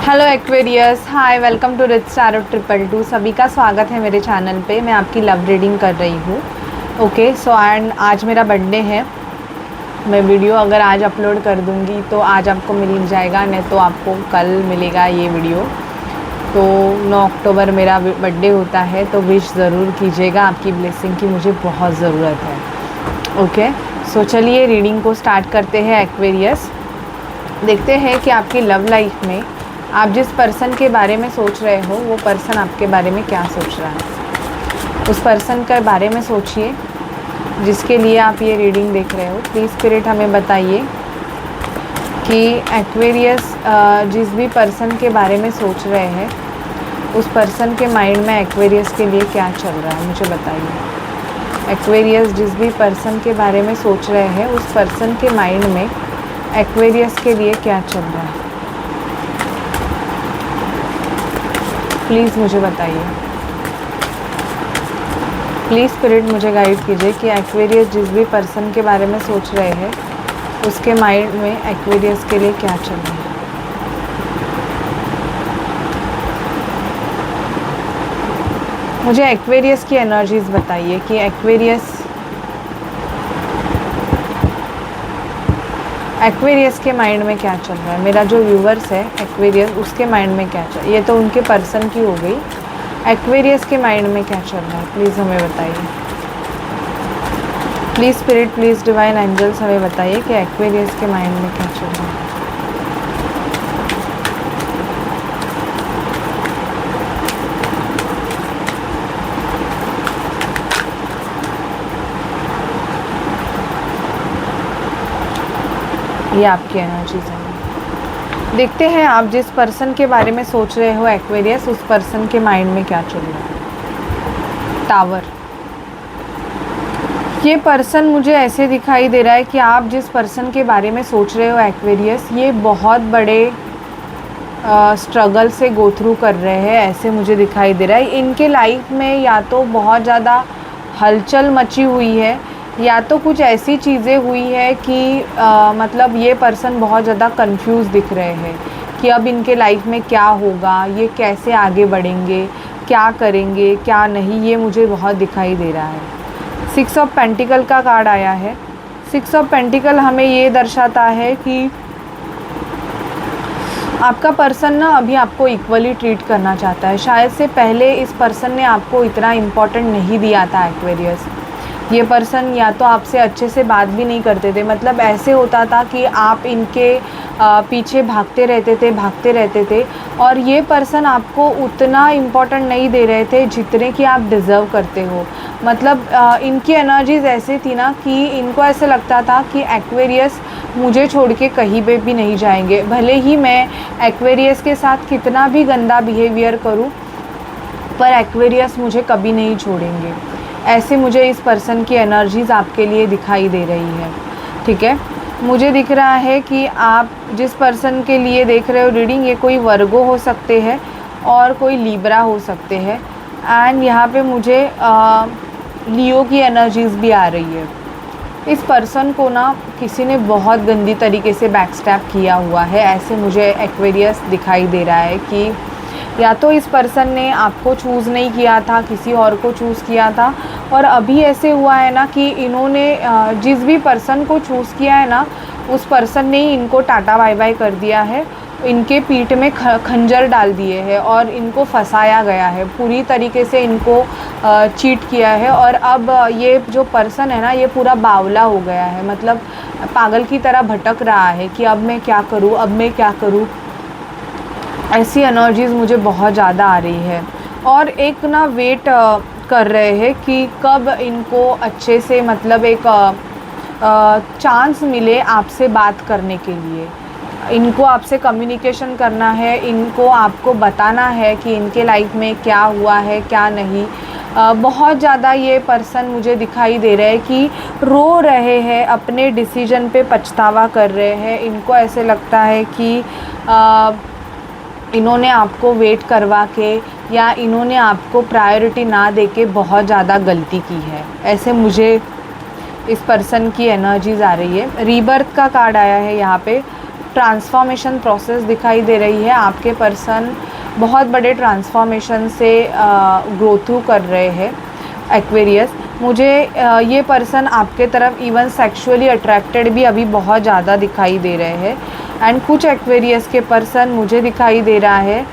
Hello Aquarius, hi, welcome to rich tarot 222। सभी का स्वागत है मेरे चैनल पे। मैं आपकी लव रीडिंग कर रही हूँ। ओके सो एंड आज मेरा बर्थडे है। मैं वीडियो अगर आज अपलोड कर दूँगी तो आज आपको मिल जाएगा, नहीं तो आपको कल मिलेगा ये वीडियो। तो 9 अक्टूबर मेरा बर्थडे होता है, तो विश ज़रूर कीजिएगा। आपकी ब्लेसिंग की मुझे बहुत ज़रूरत है। ओके सो चलिए रीडिंग को स्टार्ट करते हैं एक्वेरियस। देखते हैं कि आपकी लव लाइफ में आप जिस पर्सन के बारे में सोच रहे हो वो पर्सन आपके बारे में क्या सोच रहा है। उस पर्सन के बारे में सोचिए जिसके लिए आप ये रीडिंग देख रहे हो। प्लीज़ स्पिरिट हमें बताइए कि एक्वेरियस जिस भी पर्सन के बारे में सोच रहे हैं उस पर्सन के माइंड में एक्वेरियस के लिए क्या चल रहा है, मुझे बताइए। एक्वेरियस जिस भी पर्सन के बारे में सोच रहे हैं उस पर्सन के माइंड में एक्वेरियस के लिए क्या चल रहा है, प्लीज़ मुझे बताइए। प्लीज़ स्पिरिट मुझे गाइड कीजिए कि एक्वेरियस जिस भी पर्सन के बारे में सोच रहे हैं उसके माइंड में एक्वेरियस के लिए क्या चल रहा है। मुझे एक्वेरियस की एनर्जीज बताइए कि एक्वेरियस के माइंड में क्या चल रहा है। मेरा जो व्यूवर्स है एक्वेरियस, उसके माइंड में क्या चल, ये तो उनके पर्सन की हो गई। एक्वेरियस के माइंड में क्या चल रहा है, प्लीज़ हमें बताइए। Please spirit, please divine angels हमें बताइए कि एक्वेरियस के माइंड में क्या चल रहा है। ये आपकी एनर्जीज है। देखते हैं आप जिस पर्सन के बारे में सोच रहे हो एक्वेरियस, उस पर्सन के माइंड में क्या चल रहा है। टावर। ये पर्सन मुझे ऐसे दिखाई दे रहा है कि आप जिस पर्सन के बारे में सोच रहे हो एक्वेरियस, ये बहुत बड़े स्ट्रगल से गो थ्रू कर रहे हैं, ऐसे मुझे दिखाई दे रहा है। इनके लाइफ में या तो बहुत ज़्यादा हलचल मची हुई है या तो कुछ ऐसी चीज़ें हुई है कि मतलब ये पर्सन बहुत ज़्यादा कंफ्यूज दिख रहे हैं कि अब इनके लाइफ में क्या होगा, ये कैसे आगे बढ़ेंगे, क्या करेंगे क्या नहीं, ये मुझे बहुत दिखाई दे रहा है। 6 ऑफ पेंटिकल का कार्ड आया है। 6 ऑफ पेंटिकल हमें ये दर्शाता है कि आपका पर्सन ना अभी आपको इक्वली ट्रीट करना चाहता है। शायद से पहले इस पर्सन ने आपको इतना इम्पोर्टेंट नहीं दिया था एक्वेरियस। ये पर्सन या तो आपसे अच्छे से बात भी नहीं करते थे, मतलब ऐसे होता था कि आप इनके पीछे भागते रहते थे और ये पर्सन आपको उतना इम्पोर्टेंट नहीं दे रहे थे जितने कि आप डिज़र्व करते हो। मतलब इनकी एनर्जीज ऐसे थी ना कि इनको ऐसे लगता था कि एक्वेरियस मुझे छोड़ के कहीं पे भी नहीं जाएंगे, भले ही मैं एक्वेरियस के साथ कितना भी गंदा बिहेवियर करूं, पर एक्वेरियस मुझे कभी नहीं छोड़ेंगे। ऐसे मुझे इस पर्सन की एनर्जीज़ आपके लिए दिखाई दे रही है। ठीक है, मुझे दिख रहा है कि आप जिस पर्सन के लिए देख रहे हो रीडिंग, ये कोई वर्गो हो सकते हैं और कोई लीब्रा हो सकते हैं। एंड यहाँ पे मुझे लियो की एनर्जीज़ भी आ रही है। इस पर्सन को ना किसी ने बहुत गंदी तरीके से बैकस्टैप किया हुआ है, ऐसे मुझे एक्वेरियस दिखाई दे रहा है कि या तो इस पर्सन ने आपको चूज़ नहीं किया था, किसी और को चूज़ किया था, और अभी ऐसे हुआ है ना कि इन्होंने जिस भी पर्सन को चूज़ किया है ना उस पर्सन ने ही इनको टाटा बाय बाय कर दिया है, इनके पीठ में खंजर डाल दिए हैं और इनको फंसाया गया है, पूरी तरीके से इनको चीट किया है। और अब ये जो पर्सन है ना ये पूरा बावला हो गया है, मतलब पागल की तरह भटक रहा है कि अब मैं क्या करूँ, अब मैं क्या करूँ। ऐसी एनर्जीज़ मुझे बहुत ज़्यादा आ रही है। और एक ना वेट कर रहे हैं कि कब इनको अच्छे से, मतलब एक चांस मिले आपसे बात करने के लिए। इनको आपसे कम्युनिकेशन करना है, इनको आपको बताना है कि इनके लाइफ में क्या हुआ है क्या नहीं। बहुत ज़्यादा ये पर्सन मुझे दिखाई दे रहे हैं कि रो रहे हैं, अपने डिसीजन पे पछतावा कर रहे हैं। इनको ऐसे लगता है कि इन्होंने आपको वेट करवा के या इन्होंने आपको प्रायोरिटी ना देके बहुत ज़्यादा गलती की है, ऐसे मुझे इस पर्सन की एनर्जीज़ आ रही है। रीबर्थ का कार्ड आया है यहाँ पे। ट्रांसफॉर्मेशन प्रोसेस दिखाई दे रही है। आपके पर्सन बहुत बड़े ट्रांसफॉर्मेशन से ग्रो थ्रू कर रहे हैं एक्वेरियस। मुझे ये पर्सन आपके तरफ इवन सेक्सुअली अट्रैक्टेड भी अभी बहुत ज़्यादा दिखाई दे रहे हैं। एंड कुछ एक्वेरियस के पर्सन मुझे दिखाई दे रहा है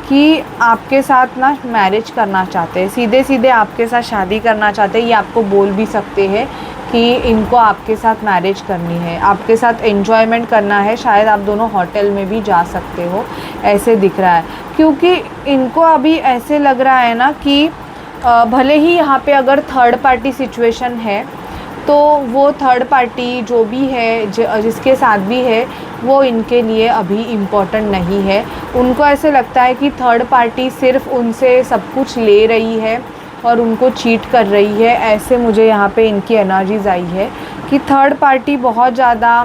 कि आपके साथ ना मैरिज करना चाहते हैं, सीधे सीधे आपके साथ शादी करना चाहते हैं। ये आपको बोल भी सकते हैं कि इनको आपके साथ मैरिज करनी है, आपके साथ एन्जॉयमेंट करना है। शायद आप दोनों होटल में भी जा सकते हो, ऐसे दिख रहा है। क्योंकि इनको अभी ऐसे लग रहा है ना कि भले ही यहाँ पे अगर थर्ड पार्टी सिचुएशन है तो वो थर्ड पार्टी जो भी है जिसके साथ भी है वो इनके लिए अभी इम्पोर्टेंट नहीं है। उनको ऐसे लगता है कि थर्ड पार्टी सिर्फ उनसे सब कुछ ले रही है और उनको चीट कर रही है। ऐसे मुझे यहाँ पे इनकी एनर्जीज आई है कि थर्ड पार्टी बहुत ज़्यादा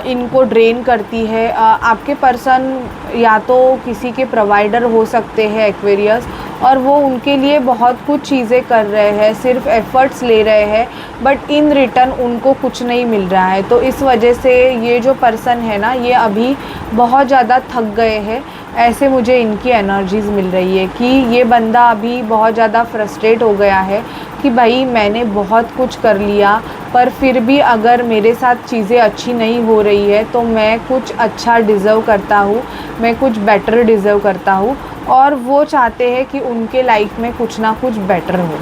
इनको ड्रेन करती है। आपके पर्सन या तो किसी के प्रोवाइडर हो सकते हैं एक्वेरियस, और वो उनके लिए बहुत कुछ चीज़ें कर रहे हैं, सिर्फ एफ़र्ट्स ले रहे हैं, बट इन रिटर्न उनको कुछ नहीं मिल रहा है। तो इस वजह से ये जो पर्सन है ना, ये अभी बहुत ज़्यादा थक गए हैं। ऐसे मुझे इनकी एनर्जीज़ मिल रही है कि ये बंदा अभी बहुत ज़्यादा फ्रस्ट्रेट हो गया है कि भाई मैंने बहुत कुछ कर लिया, पर फिर भी अगर मेरे साथ चीज़ें अच्छी नहीं हो रही है तो मैं कुछ अच्छा डिज़र्व करता हूँ, मैं कुछ बेटर डिज़र्व करता हूँ। और वो चाहते हैं कि उनके लाइफ में कुछ ना कुछ बेटर हो।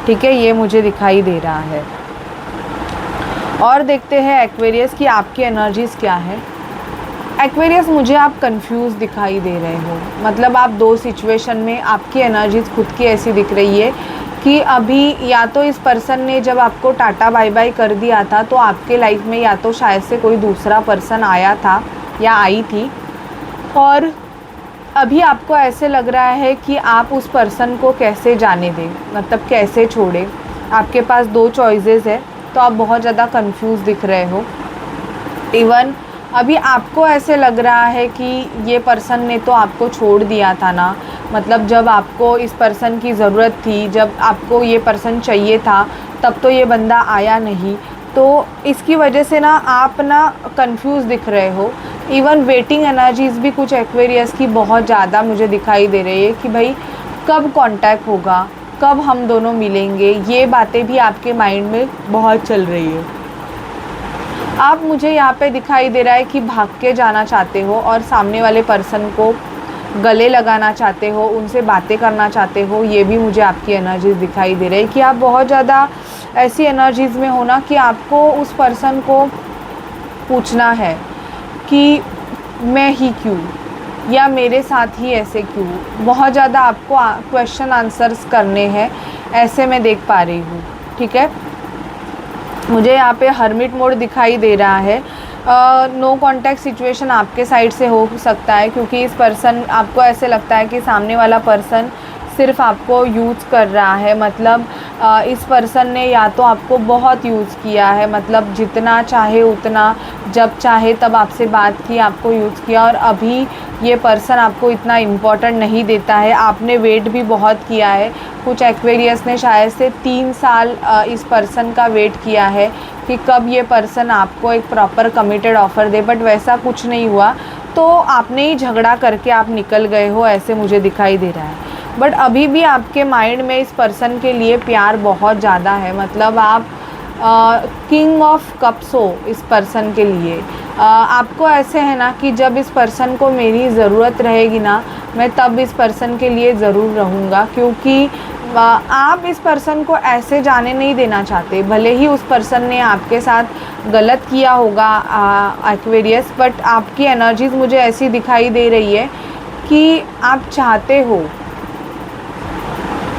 ठीक है, ये मुझे दिखाई दे रहा है। और देखते हैं एक्वेरियस की आपकी एनर्जीज़ क्या है। एक्वेरियस, मुझे आप कंफ्यूज दिखाई दे रहे हो। मतलब आप दो सिचुएशन में आपकी एनर्जीज़ खुद की ऐसी दिख रही है कि अभी या तो इस पर्सन ने जब आपको टाटा बाय बाय कर दिया था तो आपके लाइफ में या तो शायद से कोई दूसरा पर्सन आया था या आई थी, और अभी आपको ऐसे लग रहा है कि आप उस पर्सन को कैसे जाने दें, मतलब कैसे छोड़ें। आपके पास दो चॉइसेस है, तो आप बहुत ज़्यादा कंफ्यूज दिख रहे हो। इवन अभी आपको ऐसे लग रहा है कि ये पर्सन ने तो आपको छोड़ दिया था ना, मतलब जब आपको इस पर्सन की ज़रूरत थी, जब आपको ये पर्सन चाहिए था, तब तो ये बंदा आया नहीं। तो इसकी वजह से ना आप ना कंफ्यूज दिख रहे हो। इवन वेटिंग एनर्जीज़ भी कुछ एक्वेरियस की बहुत ज़्यादा मुझे दिखाई दे रही है कि भाई कब कांटेक्ट होगा, कब हम दोनों मिलेंगे, ये बातें भी आपके माइंड में बहुत चल रही है। आप मुझे यहाँ पे दिखाई दे रहा है कि भाग के जाना चाहते हो और सामने वाले पर्सन को गले लगाना चाहते हो, उनसे बातें करना चाहते हो। ये भी मुझे आपकी एनर्जीज़ दिखाई दे रही है कि आप बहुत ज़्यादा ऐसी एनर्जीज़ में हो ना कि आपको उस पर्सन को पूछना है कि मैं ही क्यों, या मेरे साथ ही ऐसे क्यों। बहुत ज़्यादा आपको क्वेश्चन आंसर्स करने हैं, ऐसे मैं देख पा रही हूँ। ठीक है, मुझे यहाँ पे हर्मिट मोड दिखाई दे रहा है। नो कांटेक्ट सिचुएशन आपके साइड से हो सकता है, क्योंकि इस पर्सन, आपको ऐसे लगता है कि सामने वाला पर्सन सिर्फ आपको यूज़ कर रहा है। मतलब इस पर्सन ने या तो आपको बहुत यूज़ किया है, मतलब जितना चाहे उतना, जब चाहे तब आपसे बात की, आपको यूज़ किया, और अभी ये पर्सन आपको इतना इम्पोर्टेंट नहीं देता है। आपने वेट भी बहुत किया है। कुछ एक्वेरियस ने शायद से 3 साल इस पर्सन का वेट किया है कि कब ये पर्सन आपको एक proper committed offer they, but वैसा कुछ नहीं हुआ। तो आपने ही झगड़ा करके आप निकल गए हो, ऐसे मुझे दिखाई दे रहा है। बट अभी भी आपके माइंड में इस पर्सन के लिए प्यार बहुत ज़्यादा है। मतलब आप किंग ऑफ कप्स हो इस पर्सन के लिए। आपको ऐसे है ना कि जब इस पर्सन को मेरी ज़रूरत रहेगी ना, मैं तब इस पर्सन के लिए ज़रूर रहूँगा, क्योंकि आप इस पर्सन को ऐसे जाने नहीं देना चाहते। भले ही उस पर्सन ने आपके साथ गलत किया होगा एक्वेरियस, बट आपकी एनर्जीज़ मुझे ऐसी दिखाई दे रही है कि आप चाहते हो,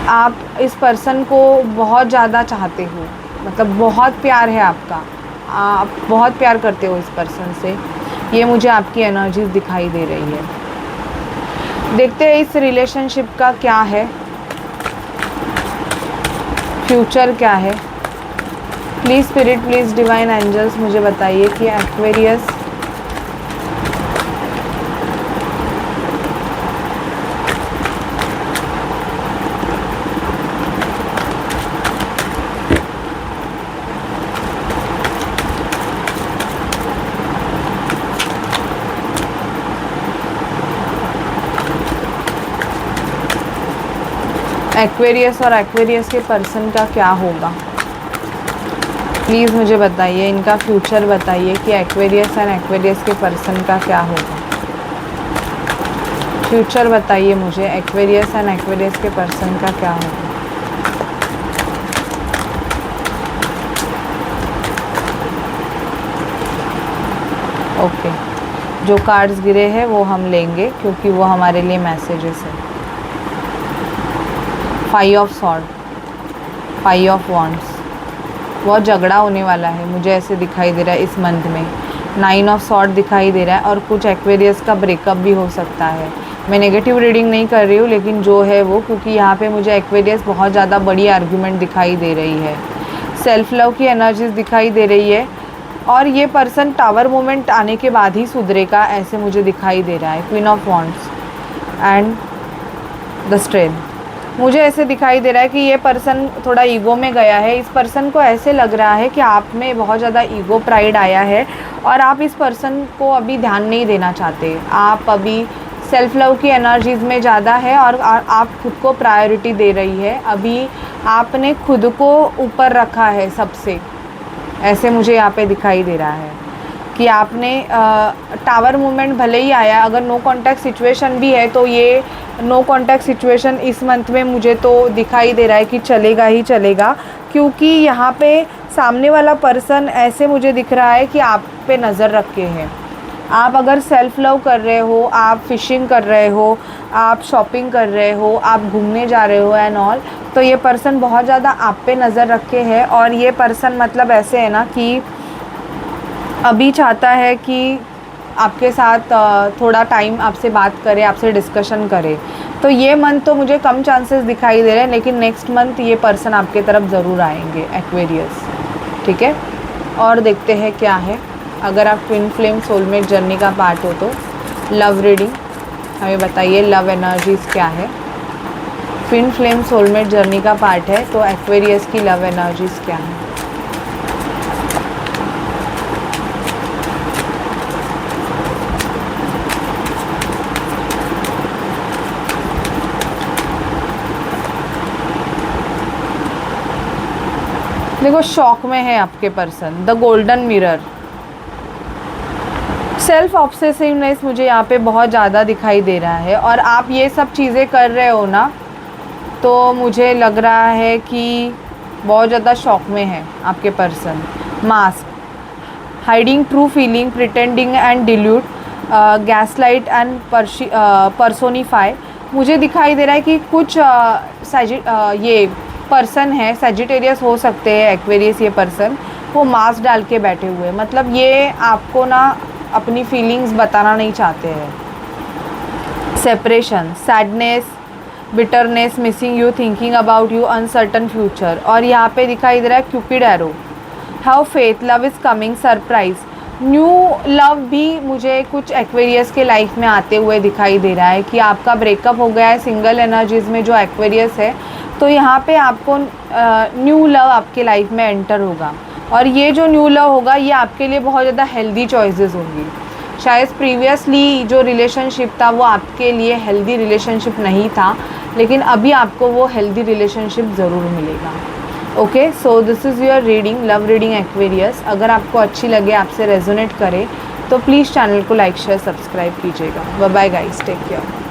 आप इस पर्सन को बहुत ज़्यादा चाहते हो। मतलब बहुत प्यार है आपका, आप बहुत प्यार करते हो इस पर्सन से। ये मुझे आपकी एनर्जीज़ दिखाई दे रही है। देखते हैं इस रिलेशनशिप का क्या है, फ्यूचर क्या है। Please spirit, please divine angels मुझे बताइए कि एक्वेरियस एक्वेरियस और एक्वेरियस के पर्सन का क्या होगा, प्लीज़ मुझे बताइए, इनका फ्यूचर बताइए कि एक्वेरियस एंड एक्वेरियस के पर्सन का क्या होगा। फ्यूचर बताइए मुझे, एक्वेरियस एंड एक्वेरियस के पर्सन का क्या होगा। ओके, जो कार्ड्स गिरे हैं वो हम लेंगे क्योंकि वो हमारे लिए मैसेजेस है। 5 ऑफ सॉर्ड, 5 ऑफ वॉन्ड्स, बहुत झगड़ा होने वाला है मुझे ऐसे दिखाई दे रहा है इस मंथ में। 9 ऑफ सॉर्ड दिखाई दे रहा है और कुछ एक्वेरियस का ब्रेकअप भी हो सकता है। मैं नेगेटिव रीडिंग नहीं कर रही हूँ, लेकिन जो है वो, क्योंकि यहाँ पे मुझे एक्वेरियस बहुत ज़्यादा बड़ी आर्ग्यूमेंट दिखाई दे रही है। सेल्फ लव की एनर्जीज दिखाई दे रही है और ये पर्सन टावर मोमेंट आने के बाद ही सुधरेगा, ऐसे मुझे दिखाई दे रहा है। Queen of wands and the strength, मुझे ऐसे दिखाई दे रहा है कि ये पर्सन थोड़ा ईगो में गया है। इस पर्सन को ऐसे लग रहा है कि आप में बहुत ज़्यादा ईगो प्राइड आया है और आप इस पर्सन को अभी ध्यान नहीं देना चाहते। आप अभी सेल्फ लव की एनर्जीज़ में ज़्यादा है और आप खुद को प्रायोरिटी दे रही है। अभी आपने खुद को ऊपर रखा है सबसे, ऐसे मुझे यहाँ पे दिखाई दे रहा है कि आपने टावर मूवमेंट भले ही आया, अगर नो कॉन्टैक्ट सिचुएशन भी है तो ये नो कॉन्टैक्ट सिचुएशन इस मंथ में मुझे तो दिखाई दे रहा है कि चलेगा ही चलेगा, क्योंकि यहाँ पे सामने वाला पर्सन ऐसे मुझे दिख रहा है कि आप पे नज़र रखे हैं। आप अगर सेल्फ लव कर रहे हो, आप फिशिंग कर रहे हो, आप शॉपिंग कर रहे हो, आप घूमने जा रहे हो एंड ऑल, तो ये पर्सन बहुत ज़्यादा आप पे नज़र रखे है। और ये पर्सन मतलब ऐसे है ना कि अभी चाहता है कि आपके साथ थोड़ा टाइम आपसे बात करे, आपसे डिस्कशन करे। तो ये मंथ तो मुझे कम चांसेस दिखाई दे रहे हैं, लेकिन नेक्स्ट मंथ ये पर्सन आपके तरफ ज़रूर आएंगे एक्वेरियस, ठीक है। और देखते हैं क्या है। अगर आप ट्विन फ्लेम सोलमेट जर्नी का पार्ट हो तो लव रीडिंग हमें बताइए, लव एनर्जीज़ क्या है। ट्विन फ्लेम सोलमेट जर्नी का पार्ट है तो एक्वेरियस की लव एनर्जीज़ क्या है। देखो, शॉक में है आपके person. The golden mirror, self obsessiveness मुझे यहाँ पे बहुत ज़्यादा दिखाई दे रहा है और आप ये सब चीज़ें कर रहे हो ना, तो मुझे लग रहा है कि बहुत ज़्यादा शॉक में है आपके person. Mask, hiding true feeling, pretending and dilute, gaslight and personify, मुझे दिखाई दे रहा है कि कुछ ये पर्सन है, सेजिटेरियस हो सकते हैं एक्वेरियस ये पर्सन, वो मास्क डाल के बैठे हुए, मतलब ये आपको ना अपनी फीलिंग्स बताना नहीं चाहते हैं। Separation, sadness, bitterness, missing you, thinking about you, uncertain future. और यहाँ पे दिखाई दे रहा है Cupid arrow, have faith, love is coming, surprise, new love भी मुझे कुछ एक्वेरियस के लाइफ में आते हुए दिखाई दे रहा है कि आपका ब्रेकअप हो गया है सिंगल एनर्जीज़ में जो एक्वेरियस है, तो यहाँ पे आपको न्यू लव आपके लाइफ में एंटर होगा और ये जो न्यू लव होगा ये आपके लिए बहुत ज़्यादा हेल्दी चॉइसेस होंगी। शायद प्रीवियसली जो रिलेशनशिप था वो आपके लिए हेल्दी रिलेशनशिप नहीं था, लेकिन अभी आपको वो हेल्दी रिलेशनशिप ज़रूर मिलेगा। Okay, so this is your reading, love reading Aquarius. अगर आपको अच्छी लगे, आपसे रेजोनेट करे, तो प्लीज़ चैनल को लाइक शेयर सब्सक्राइब कीजिएगा। Bye bye guys, take care.